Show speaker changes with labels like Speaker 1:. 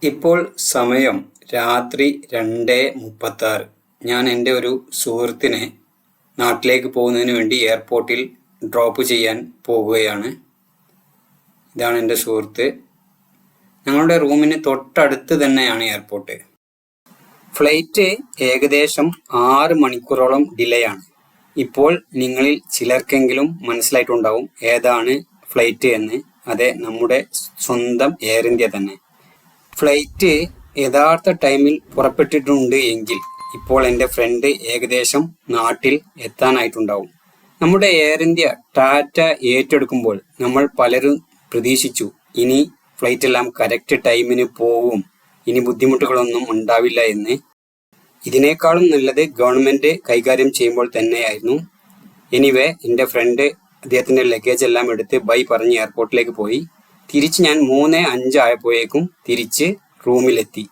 Speaker 1: ഇപ്പോൾ സമയം രാത്രി 2:36. ഞാൻ എൻ്റെ ഒരു സുഹൃത്തിനെ നാട്ടിലേക്ക് പോകുന്നതിന് വേണ്ടി എയർപോർട്ടിൽ ഡ്രോപ്പ് ചെയ്യാൻ പോകുകയാണ്. ഇതാണ് എൻ്റെ സുഹൃത്ത്. ഞങ്ങളുടെ റൂമിന് തൊട്ടടുത്ത് തന്നെയാണ് എയർപോർട്ട്. ഫ്ലൈറ്റ് ഏകദേശം 6 മണിക്കൂറോളം ഡിലേ ആണ്. ഇപ്പോൾ നിങ്ങളിൽ ചിലർക്കെങ്കിലും മനസ്സിലായിട്ടുണ്ടാവും ഏതാണ് ഫ്ലൈറ്റ് എന്ന്. അതെ, നമ്മുടെ സ്വന്തം എയർ ഇന്ത്യ തന്നെ. ഫ്ലൈറ്റ് യഥാർത്ഥ ടൈമിൽ പുറപ്പെട്ടിട്ടുണ്ട് എങ്കിൽ ഇപ്പോൾ എൻ്റെ ഫ്രണ്ട് ഏകദേശം നാട്ടിൽ എത്താനായിട്ടുണ്ടാവും. നമ്മുടെ എയർ ഇന്ത്യ ടാറ്റ ഏറ്റെടുക്കുമ്പോൾ നമ്മൾ പലരും പ്രതീക്ഷിച്ചു ഇനി ഫ്ലൈറ്റ് എല്ലാം കറക്റ്റ് ടൈമിന് പോവും, ഇനി ബുദ്ധിമുട്ടുകളൊന്നും ഉണ്ടാവില്ല എന്ന്. ഇതിനേക്കാളും നല്ലത് ഗവൺമെൻറ് കൈകാര്യം ചെയ്യുമ്പോൾ തന്നെയായിരുന്നു. എനിവേ, എൻ്റെ ഫ്രണ്ട് അദ്ദേഹത്തിൻ്റെ ലഗേജ് എല്ലാം എടുത്ത് ബൈ പറഞ്ഞ് എയർപോർട്ടിലേക്ക് പോയി. തിരിച്ച് ഞാൻ 3:05 ആയപ്പോഴേക്കും തിരിച്ച് റൂമിലെത്തി.